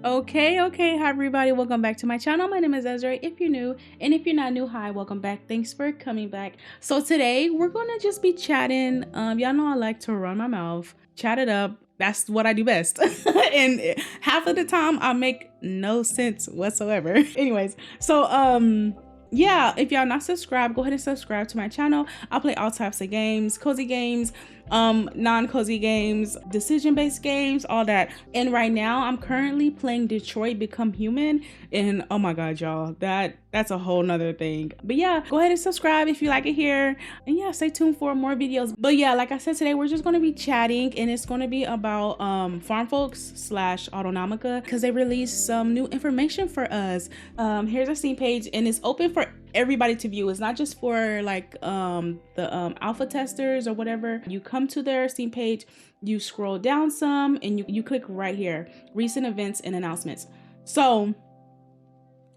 Okay, hi everybody, welcome back to my channel. My name is Ezra if you're new, and if you're not new, hi, welcome back. Thanks for coming back. So today we're gonna just be chatting. Y'all know I like to run my mouth, chat it up. That's what I do best. And half of the time I make no sense whatsoever. Anyways, so yeah, if y'all not subscribed, go ahead and subscribe to my channel. I'll play all types of games, cozy games, non-cozy games, decision-based games, all that. And right now I'm currently playing Detroit Become Human, and oh my god, y'all, that's a whole nother thing. But yeah, go ahead and subscribe if you like it here, and yeah, stay tuned for more videos. But yeah, like I said, today we're just going to be chatting, and it's going to be about farm folks slash Autonomica, because they released some new information for us. Here's our Steam page, and it's open for everybody to view. It's not just for like the alpha testers or whatever. You come to their Steam page, you scroll down some, and you click right here, recent events and announcements. So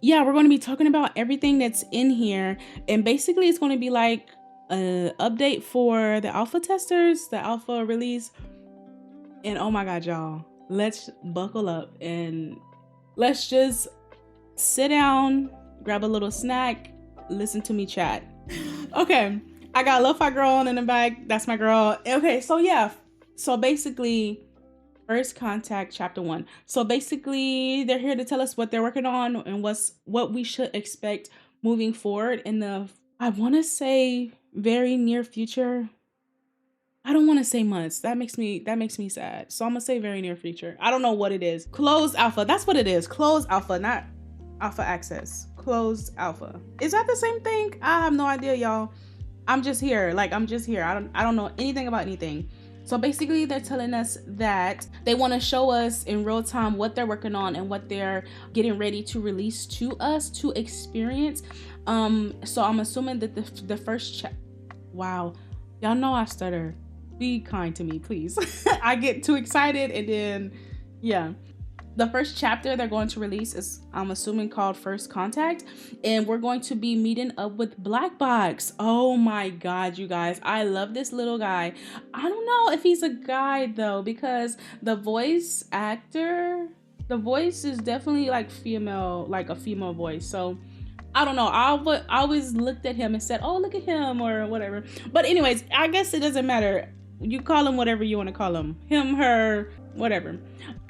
yeah, we're going to be talking about everything that's in here, and basically it's going to be like an update for the alpha testers, the alpha release. And oh my god, y'all, let's buckle up and let's just sit down, grab a little snack, listen to me chat. Okay, I got Lo-Fi Girl on in the back. That's my girl. Okay, so yeah, so basically First Contact Chapter 1. So basically they're here to tell us what they're working on and what we should expect moving forward in the, I want to say, very near future. I don't want to say months. That makes me sad. So I'm gonna say very near future. I don't know what it is. Closed alpha. That's what it is. Closed alpha, not alpha access. Closed alpha. Is that the same thing? I have no idea, y'all. I'm just here. Like, I'm just here. I don't know anything about anything. So basically they're telling us that they want to show us in real time what they're working on and what they're getting ready to release to us to experience. So I'm assuming that the first wow, y'all know I stutter. Be kind to me, please. I get too excited, and then yeah. The first chapter they're going to release is, I'm assuming, called First Contact, and we're going to be meeting up with Black Box. Oh my god, you guys, I love this little guy. I don't know if he's a guy though, because the voice actor, the voice is definitely like female, like a female voice. So I don't know. I always looked at him and said, oh, look at him, or whatever. But anyways, I guess it doesn't matter. You call him whatever you want to call him. Him, her, whatever.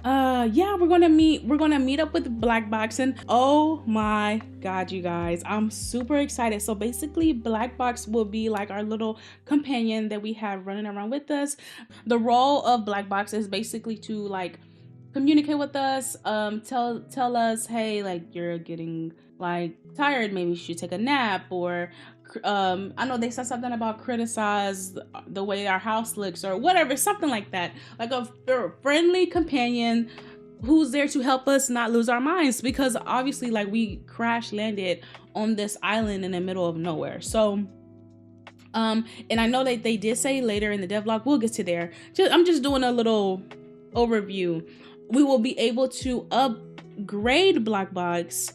Yeah, we're gonna meet up with Black Box, and oh my god, you guys, I'm super excited. So basically Black Box will be like our little companion that we have running around with us. The role of Black Box is basically to like communicate with us, tell us, hey, like, you're getting like tired, maybe you should take a nap, or I know they said something about criticize the way our house looks or whatever, something like that. Like a friendly companion who's there to help us not lose our minds, because obviously like we crash landed on this island in the middle of nowhere. So and I know that they did say later in the devlog, we'll get to there. I'm just doing a little overview. We will be able to upgrade Black Box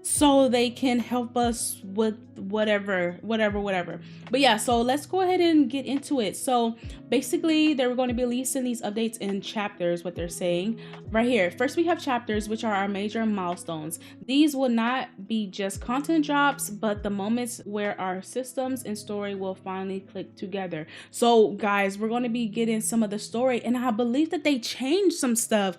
so they can help us with whatever. But yeah, so let's go ahead and get into it. So basically they're going to be releasing these updates in chapters, what they're saying right here. First, we have chapters, which are our major milestones. These will not be just content drops, but the moments where our systems and story will finally click together. So guys, we're going to be getting some of the story, and I believe that they changed some stuff.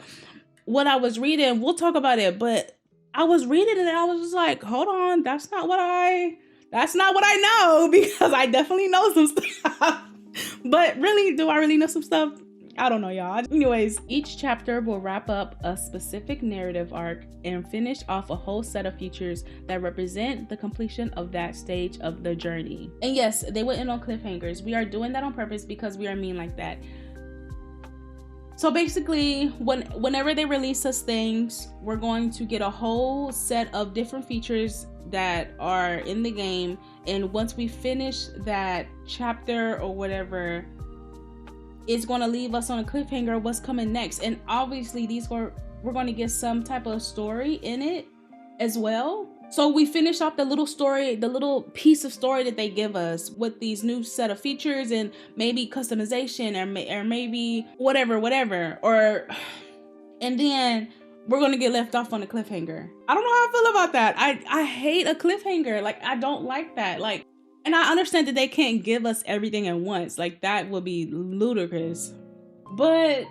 What I was reading, we'll talk about it, but I was reading it and I was just like, hold on, that's not what I know, because I definitely know some stuff. But really, do I really know some stuff? I don't know, y'all. Anyways, each chapter will wrap up a specific narrative arc and finish off a whole set of features that represent the completion of that stage of the journey. And yes, they went in on cliffhangers. We are doing that on purpose because we are mean like that. So basically, whenever they release us things, we're going to get a whole set of different features that are in the game. And once we finish that chapter or whatever, it's going to leave us on a cliffhanger of what's coming next. And obviously we're going to get some type of story in it as well. So we finish off the little story, the little piece of story that they give us with these new set of features, and maybe customization, or maybe whatever, or and then we're gonna get left off on a cliffhanger. I don't know how I feel about that. I hate a cliffhanger. Like, I don't like that. Like, and I understand that they can't give us everything at once. Like, that would be ludicrous. But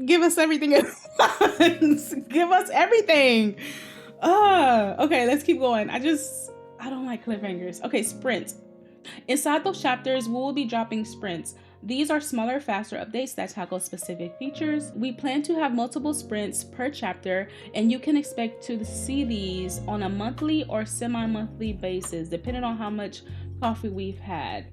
give us everything at once. Give us everything. Okay, let's keep going. I don't like cliffhangers. Okay, sprints. Inside those chapters, we will be dropping sprints. These are smaller, faster updates that tackle specific features. We plan to have multiple sprints per chapter, and you can expect to see these on a monthly or semi-monthly basis, depending on how much coffee we've had.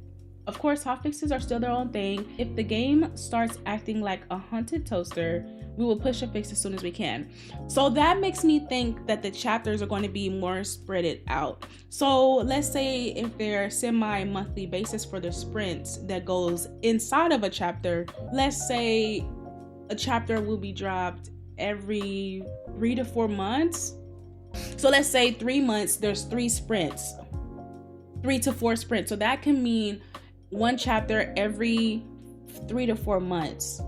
Of course, hotfixes are still their own thing. If the game starts acting like a haunted toaster, we will push a fix as soon as we can. So that makes me think that the chapters are going to be more spread out. So let's say if they're semi-monthly basis for the sprints that goes inside of a chapter, let's say a chapter will be dropped every 3 to 4 months. So let's say 3 months, there's 3 sprints, 3 to 4 sprints. So that can mean one chapter every 3 to 4 months.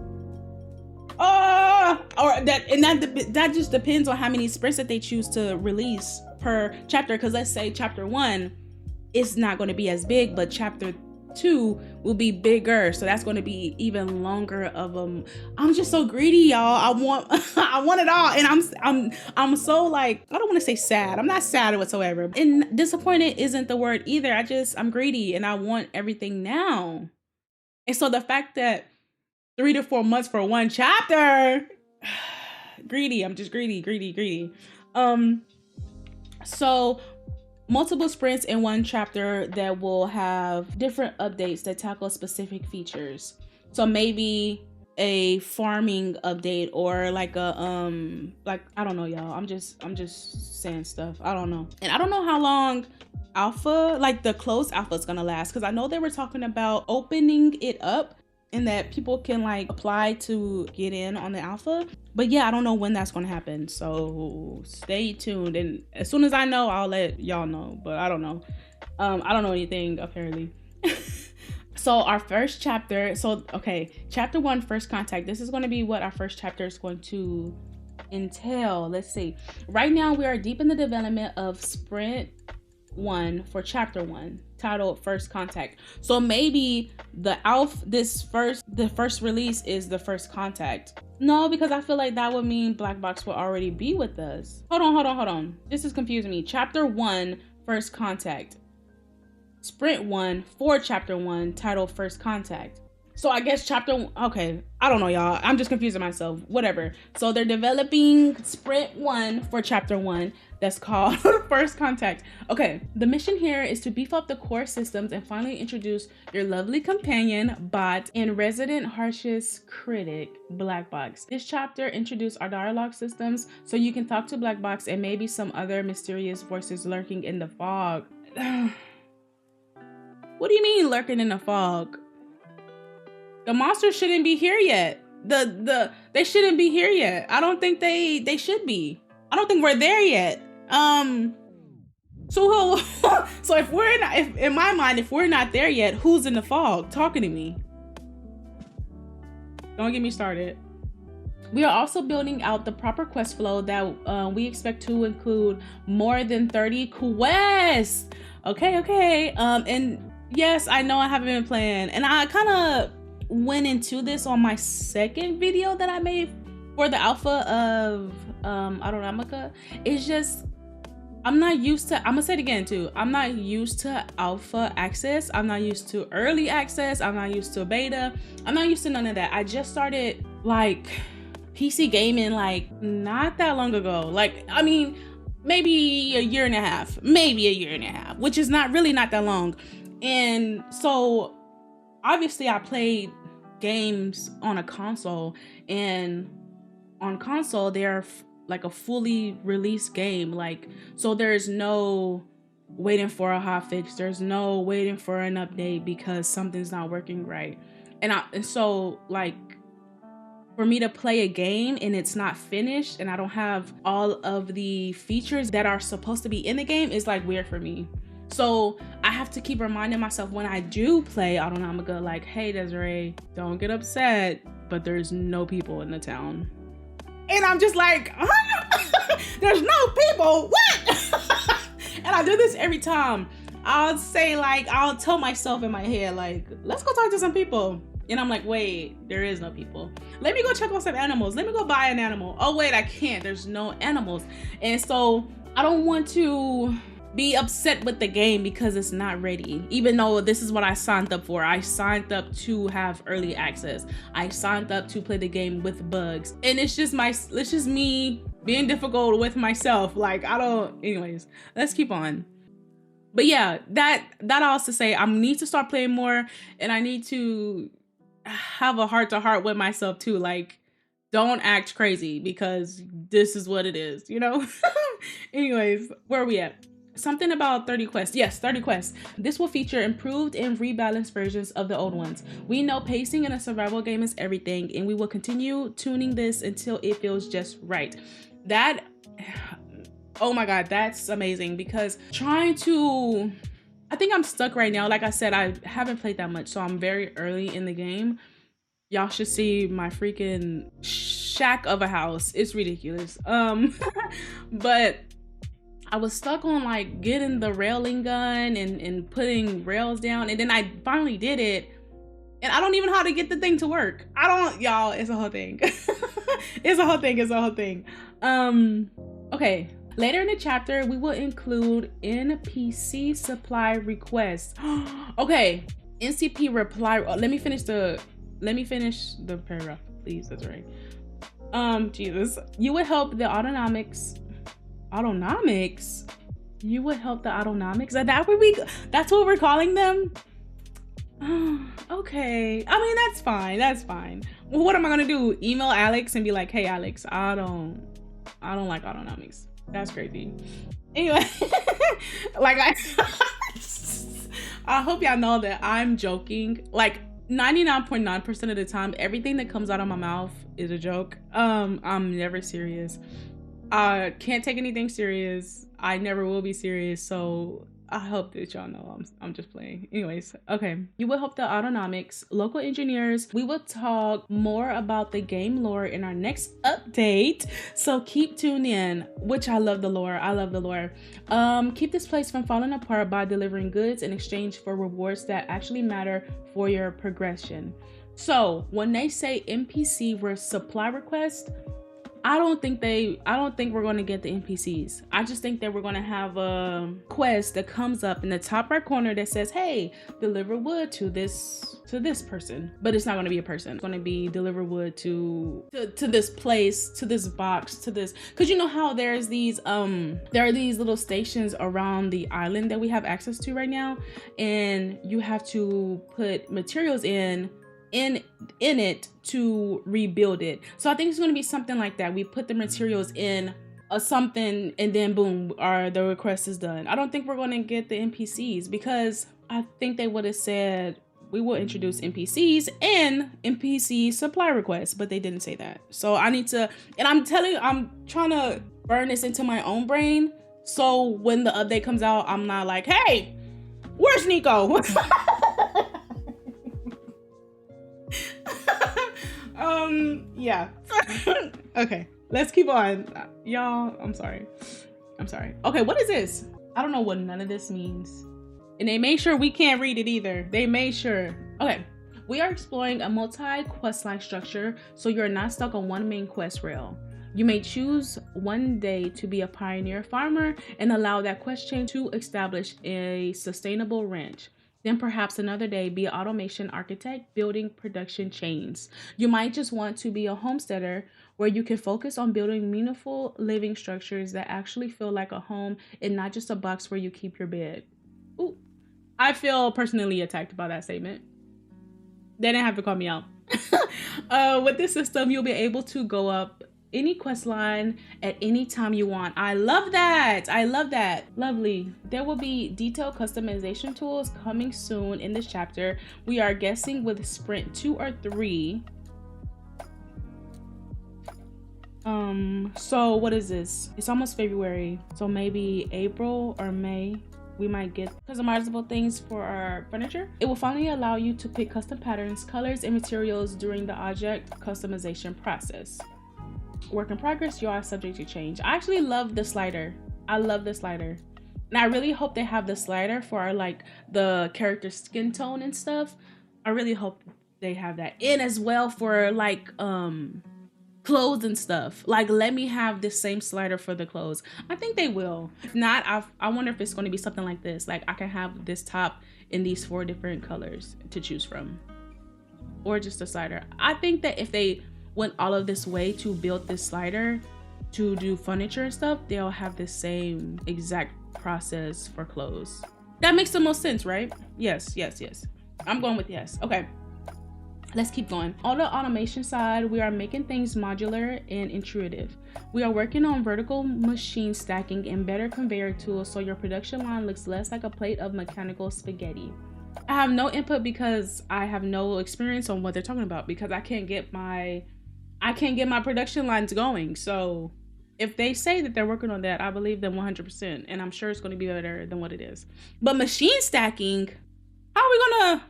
That just depends on how many sprints that they choose to release per chapter. Because let's say chapter 1 is not going to be as big, but chapter 2 will be bigger, so that's going to be even longer of them. I'm just so greedy, y'all. I want it all, and I'm so, like, I don't want to say sad. I'm not sad whatsoever, and disappointed isn't the word either. I'm greedy, and I want everything now. And so the fact that 3 to 4 months for one chapter, greedy. I'm just greedy. So multiple sprints in one chapter that will have different updates that tackle specific features. So maybe a farming update, or like a like, I don't know, y'all. I'm just saying stuff. I don't know. And I don't know how long alpha, like the closed alpha, is gonna last, because I know they were talking about opening it up and that people can like apply to get in on the alpha. But yeah, I don't know when that's gonna happen, so stay tuned, and as soon as I know, I'll let y'all know. But I don't know. I don't know anything, apparently. So our first chapter, chapter 1, first contact. This is going to be what our first chapter is going to entail. Let's see. Right now we are deep in the development of sprint 1 for chapter 1, titled First Contact. So maybe the first release is the first contact. No, because I feel like that would mean Black Box will already be with us. Hold on. This is confusing me. Chapter 1, First Contact. Sprint 1 for chapter 1, titled First Contact. So I guess okay, I don't know, y'all. I'm just confusing myself. Whatever. So they're developing sprint 1 for chapter 1 that's called First Contact. Okay, the mission here is to beef up the core systems and finally introduce your lovely companion, bot, and resident harshest critic, Black Box. This chapter introduced our dialogue systems so you can talk to Black Box and maybe some other mysterious voices lurking in the fog. What do you mean lurking in the fog? The monsters shouldn't be here yet. They shouldn't be here yet. I don't think they should be. I don't think we're there yet. So if in my mind, if we're not there yet, who's in the fog talking to me? Don't get me started. We are also building out the proper quest flow that we expect to include more than 30 quests. Okay. And yes, I know I haven't been playing, and I kind of went into this on my second video that I made for the alpha of Autonomica. It's just, I'm not used to, I'm gonna say it again too, I'm not used to alpha access. I'm not used to early access. I'm not used to beta. I'm not used to none of that. I just started like PC gaming like not that long ago. Like, I mean, maybe a year and a half, which is not that long. And so obviously I played games on a console, and on console they're like a fully released game. Like, so there's no waiting for a hotfix, there's no waiting for an update because something's not working right. And so like, for me to play a game and it's not finished and I don't have all of the features that are supposed to be in the game is like weird for me. So I have to keep reminding myself when I do play Autonomica, like, hey Desiree, don't get upset, but there's no people in the town. And I'm just like, huh? There's no people. What? And I do this every time. I'll say, like, I'll tell myself in my head, like, let's go talk to some people. And I'm like, wait, there is no people. Let me go check on some animals. Let me go buy an animal. Oh, wait, I can't. There's no animals. And so I don't want to be upset with the game because it's not ready. Even though this is what I signed up for. I signed up to have early access. I signed up to play the game with bugs. And it's just me being difficult with myself. Like, anyways, let's keep on. But yeah, that also say I need to start playing more, and I need to have a heart-to-heart with myself too. Like, don't act crazy because this is what it is, you know? Anyways, where are we at? Something about 30 quests. Yes, 30 quests. This will feature improved and rebalanced versions of the old ones. We know pacing in a survival game is everything, and we will continue tuning this until it feels just right. That, oh my God, that's amazing, because I think I'm stuck right now. Like I said, I haven't played that much, so I'm very early in the game. Y'all should see my freaking shack of a house. It's ridiculous. But I was stuck on like getting the railing gun and putting rails down, and then I finally did it, and I don't even know how to get the thing to work. Y'all, it's a whole thing. It's a whole thing. Okay. Later in the chapter, we will include NPC supply requests. Okay, NCP reply. Let me finish the paragraph, please. That's right. Jesus, you would help the Autonomics. You would help the Autonomics. That's what we're calling them. Okay. I mean, that's fine. Well, what am I gonna do? Email Alex and be like, hey, Alex, I don't like Autonomics. That's crazy. Anyway, like I hope y'all know that I'm joking. Like 99.9% of the time, everything that comes out of my mouth is a joke. I'm never serious. I can't take anything serious. I never will be serious. So I hope that y'all know I'm just playing. Anyways, okay. You will help the Autonomics, local engineers. We will talk more about the game lore in our next update. So keep tuned in, which I love the lore. Keep this place from falling apart by delivering goods in exchange for rewards that actually matter for your progression. So when they say NPC versus supply request, I don't think we're going to get the NPCs. I just think that we're going to have a quest that comes up in the top right corner that says, hey, deliver wood to this person. But it's not going to be a person. It's going to be deliver wood to this place, to this box, to this. Because you know how there are these little stations around the island that we have access to right now, and you have to put materials in it to rebuild it. So I think it's going to be something like that. We put the materials in something, and then boom, the request is done. I don't think we're going to get the NPCs, because I think they would have said we will introduce NPCs and NPC supply requests, but they didn't say that. So I need to, and I'm trying to burn this into my own brain, so when the update comes out, I'm not like, hey, where's Nico? Yeah. Okay, let's keep on. Y'all, I'm sorry. Okay, what is this? I don't know what none of this means. And they made sure we can't read it either. They made sure. Okay, we are exploring a multi-questline structure, so you're not stuck on one main quest rail. You may choose one day to be a pioneer farmer and allow that quest chain to establish a sustainable ranch. Then perhaps another day be an automation architect building production chains. You might just want to be a homesteader where you can focus on building meaningful living structures that actually feel like a home and not just a box where you keep your bed. Ooh, I feel personally attacked by that statement. They didn't have to call me out. With this system, you'll be able to go up any quest line at any time you want. I love that. Lovely. There will be detailed customization tools coming soon in this chapter. We are guessing with sprint 2 or 3. So what is this? It's almost February, so maybe April or May we might get customizable things for our furniture. It will finally allow you to pick custom patterns, colors, and materials during the object customization process. Work in progress, you are subject to change. I actually love the slider. I love the slider. And I really hope they have the slider for like the character skin tone and stuff. I really hope they have that. And as well for like clothes and stuff. Like let me have the same slider for the clothes. I think they will. If not, I wonder if it's going to be something like this. Like I can have this top in these 4 different colors to choose from. Or just a slider. I think that if they went all of this way to build this slider to do furniture and stuff, they'll have the same exact process for clothes. That makes the most sense, right? Yes. I'm going with yes. Okay, let's keep going. On the automation side, we are making things modular and intuitive. We are working on vertical machine stacking and better conveyor tools so your production line looks less like a plate of mechanical spaghetti. I have no input because I have no experience on what they're talking about, because I can't get my production lines going. So if they say that they're working on that, I believe them 100%, and I'm sure it's going to be better than what it is. But machine stacking, how are we gonna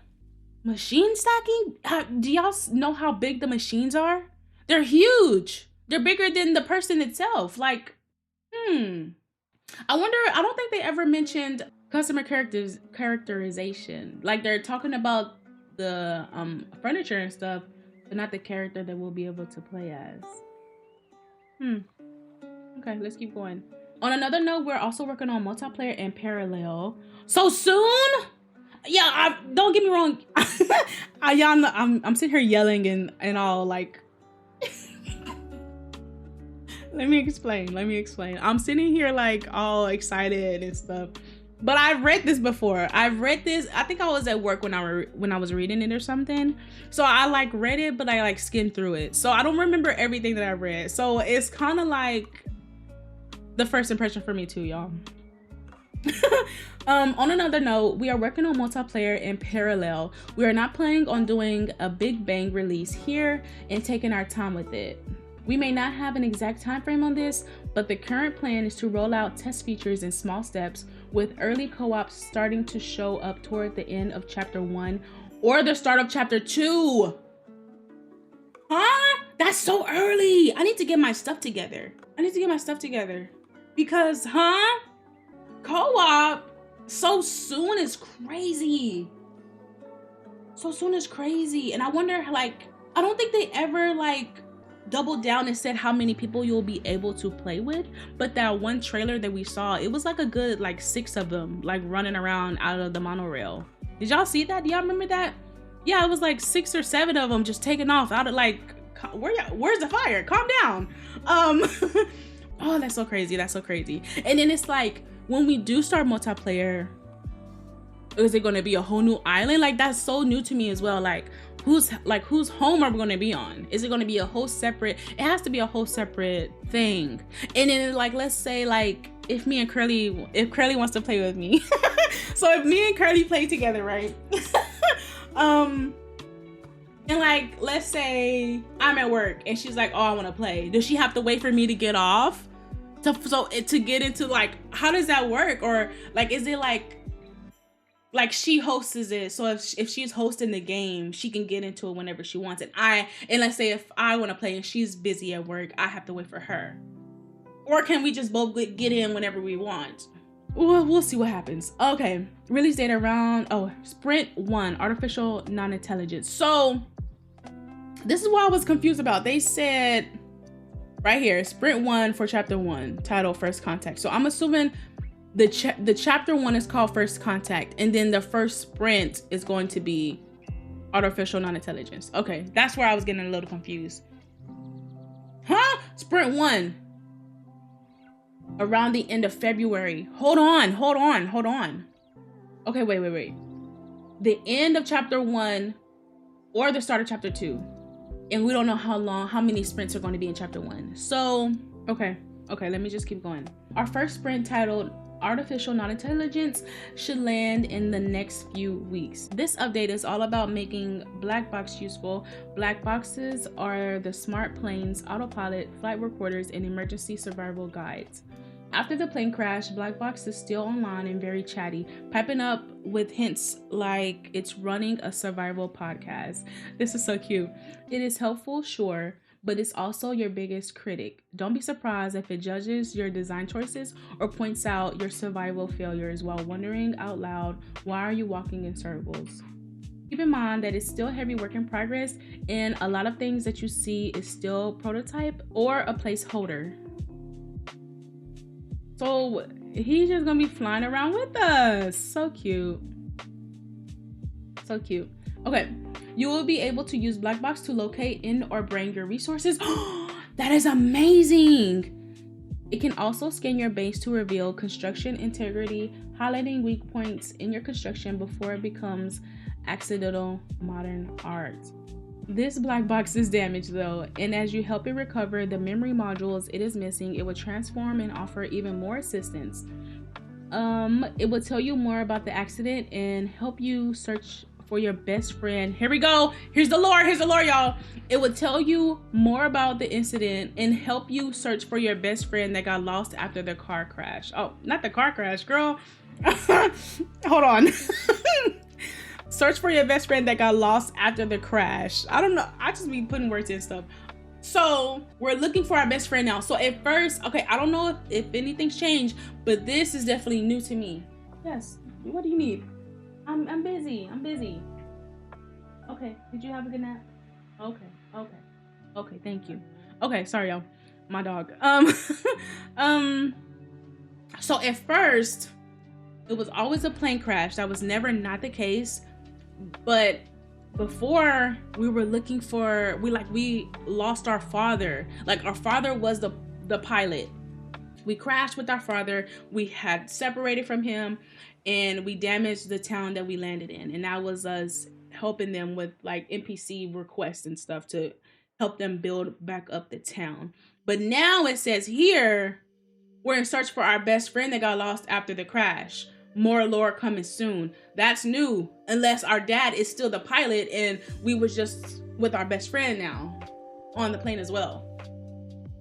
machine stacking? Do y'all know how big the machines are? They're huge. They're bigger than the person itself. Like, I wonder. I don't think they ever mentioned customer characterization. Like they're talking about the furniture and stuff, but not the character that we'll be able to play as. Okay, let's keep going. On another note, we're also working on multiplayer and parallel. So soon? Yeah, don't get me wrong. Y'all know, I'm sitting here yelling and all like. Let me explain. I'm sitting here like all excited and stuff. But I've read this before. I think I was at work when I was reading it or something. So I like read it, but I like skimmed through it. So I don't remember everything that I read. So it's kind of like the first impression for me too, y'all. On another note, we are working on multiplayer in parallel. We are not planning on doing a big bang release here and taking our time with it. We may not have an exact time frame on this, but the current plan is to roll out test features in small steps, with early co-ops starting to show up toward the end of chapter 1 or the start of chapter 2. Huh? That's so early. I need to get my stuff together. Because, co-op so soon is crazy. And I wonder, like, I don't think they ever, like, doubled down and said how many people you'll be able to play with. But that one trailer that we saw, it was like a good, like, 6 of them, like, running around out of the monorail. Did y'all see that? Do y'all remember that? Yeah, it was like 6 or 7 of them just taking off out of, like, where's the fire? Calm down. Oh, that's so crazy. And then it's like, when we do start multiplayer, is it going to be a whole new island? Like, that's so new to me as well. Like whose home are we going to be on? Is it going to be a whole separate? It has to be a whole separate thing. And then, like, let's say, like, if Curly wants to play with me. So if me and Curly play together, right? And, like, let's say I'm at work and she's like, oh, I want to play. Does she have to wait for me to get off to get into, like, how does that work? Or, like, is it like she hosts it, so if she's hosting the game, she can get into it whenever she wants. And let's say if I want to play and she's busy at work, I have to wait for her. Or can we just both get in whenever we want? We'll see what happens. Okay, release date around Sprint 1, artificial non-intelligence. So this is what I was confused about. They said right here, Sprint 1 for chapter 1, title First Contact. So I'm assuming the chapter 1 is called First Contact, and then the first sprint is going to be artificial non-intelligence. Okay, that's where I was getting a little confused. Huh? Sprint 1 around the end of February. Hold on. Okay, wait. The end of chapter 1 or the start of chapter 2. And we don't know how many sprints are going to be in chapter 1. So, okay, let me just keep going. Our first sprint, titled Artificial Non-Intelligence, should land in the next few weeks. This update is all about making black box useful. Black boxes are the smart planes, autopilot, flight recorders, and emergency survival guides. After the plane crash, Black Box is still online and very chatty, piping up with hints like it's running a survival podcast. This is so cute. It is helpful, sure, but it's also your biggest critic. Don't be surprised if it judges your design choices or points out your survival failures while wondering out loud, why are you walking in circles? Keep in mind that it's still heavy work in progress, and a lot of things that you see is still prototype or a placeholder. So he's just gonna be flying around with us. So cute. So cute. Okay, you will be able to use Blackbox to locate in or bring your resources. That is amazing. It can also scan your base to reveal construction integrity, highlighting weak points in your construction before it becomes accidental modern art. This black box is damaged though, and as you help it recover the memory modules it is missing, it will transform and offer even more assistance. It will tell you more about the accident and help you search for your best friend. Here we go. Here's the lore, y'all. It would tell you more about the incident and help you search for your best friend that got lost after the car crash. Oh, not the car crash, girl. Hold on. Search for your best friend that got lost after the crash. I don't know. I just be putting words in stuff. So we're looking for our best friend now. So at first, okay, I don't know if anything's changed, but this is definitely new to me. Yes. What do you need? I'm busy. Okay. Did you have a good nap? Okay. Thank you. Okay. Sorry, y'all. My dog. So at first, it was always a plane crash. That was never not the case. But before we were looking for, we lost our father. Like our father was the pilot. We crashed with our father. We had separated from him and we damaged the town that we landed in. And that was us helping them with like NPC requests and stuff to help them build back up the town. But now it says here, we're in search for our best friend that got lost after the crash. More lore coming soon. That's new, unless our dad is still the pilot and we was just with our best friend now on the plane as well.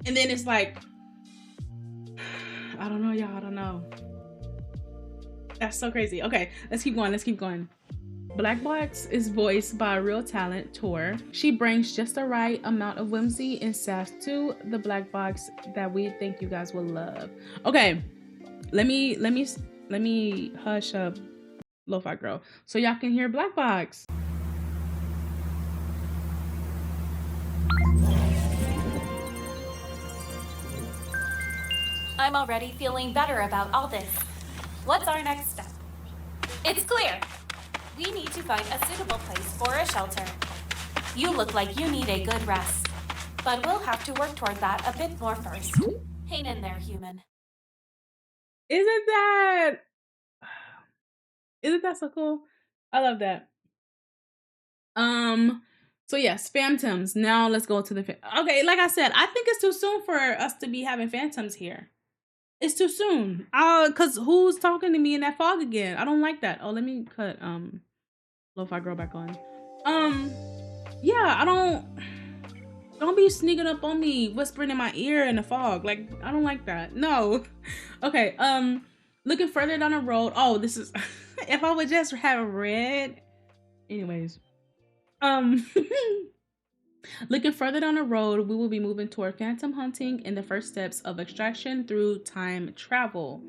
And then it's like, I don't know, y'all. I don't know. That's so crazy. Okay, let's keep going. Blackbox is voiced by real talent, Tor. She brings just the right amount of whimsy and sass to the Blackbox that we think you guys will love. Okay, let me hush up Lo-Fi Girl so y'all can hear Blackbox. I'm already feeling better about all this. What's our next step? It's clear. We need to find a suitable place for a shelter. You look like you need a good rest, but we'll have to work toward that a bit more first. Hang in there, human. Isn't that so cool? I love that. So yes, phantoms. Now let's go to the okay, like I said, I think it's too soon for us to be having phantoms here. It's too soon. Cause who's talking to me in that fog again? I don't like that. Oh, let me cut Lo-Fi Girl back on. Yeah, don't be sneaking up on me, whispering in my ear in the fog. Like, I don't like that. No. Okay, looking further down the road. Oh, this is if I would just have read. Anyways. Looking further down the road, we will be moving toward phantom hunting and the first steps of extraction through time travel.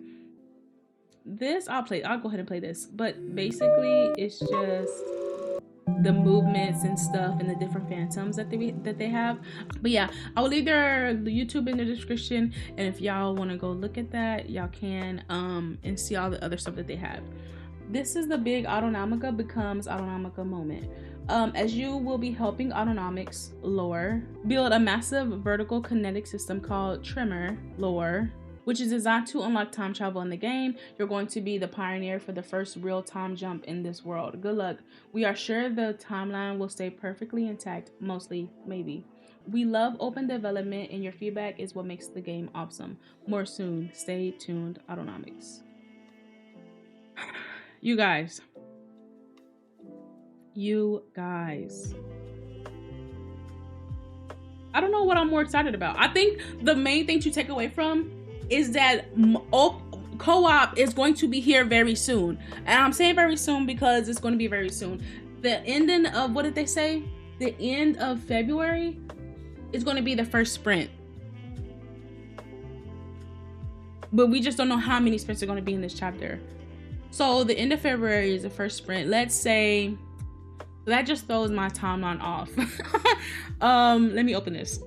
This I'll go ahead and play this, but basically it's just the movements and stuff and the different phantoms that they have. But yeah, I will leave their YouTube in the description, and if y'all want to go look at that, y'all can and see all the other stuff that they have. This is the big Autonomica becomes Autonomica moment. As you will be helping Autonomics lore build a massive vertical kinetic system called Tremor lore, which is designed to unlock time travel in the game. You're going to be the pioneer for the first real time jump in this world. Good luck. We are sure the timeline will stay perfectly intact, mostly, maybe. We love open development and your feedback is what makes the game awesome. More soon. Stay tuned, Autonomics. You guys. I don't know what I'm more excited about. I think the main thing to take away from is that co-op is going to be here very soon. And I'm saying very soon because it's going to be very soon. The ending of, what did they say? The end of February? It's going to be the first sprint. But we just don't know how many sprints are going to be in this chapter. So the end of February is the first sprint. Let's say that just throws my timeline off. Let me open this.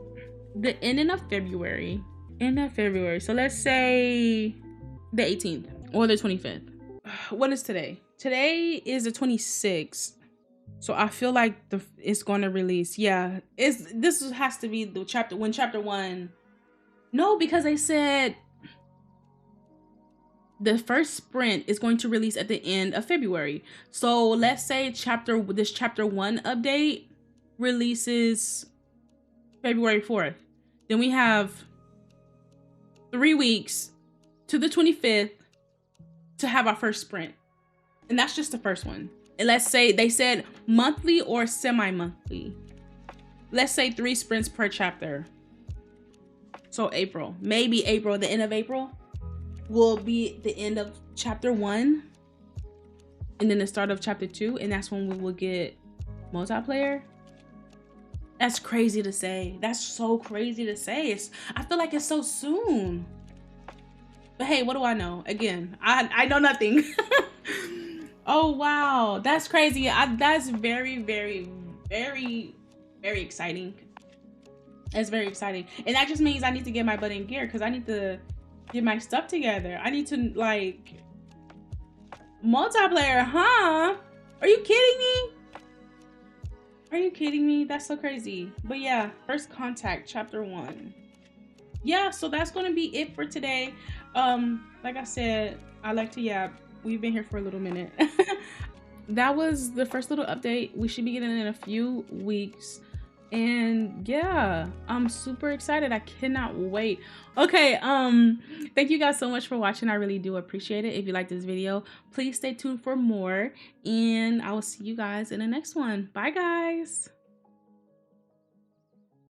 The ending of February. End of February. So let's say the 18th or the 25th. What is today? Today is the 26th. So I feel like it's going to release. Yeah, this has to be the chapter when chapter 1. No, because they said the first sprint is going to release at the end of February. So let's say this chapter 1 update releases February 4th. Then we have 3 weeks to the 25th to have our first sprint. And that's just the first one. And let's say they said monthly or semi-monthly. Let's say 3 sprints per chapter. So April, maybe April, the end of April will be the end of chapter 1 and then the start of chapter 2, and that's when we will get multiplayer. That's crazy to say. That's so crazy to say. I feel like it's so soon. But hey, what do I know? Again, I know nothing. Oh wow, that's crazy. That's very, very, very, very exciting. It's very exciting, and that just means I need to get my butt in gear because I need to get my stuff together. I need to like multiplayer, huh? Are you kidding me? Are you kidding me? That's so crazy. But yeah, first contact, chapter 1. Yeah, so that's gonna be it for today. Like I said, I like to yap. We've been here for a little minute. That was the first little update. We should be getting it in a few weeks. And yeah, I'm super excited. I cannot wait. Okay, thank you guys so much for watching. I really do appreciate it. If you like this video, please stay tuned for more, and I will see you guys in the next one. Bye guys.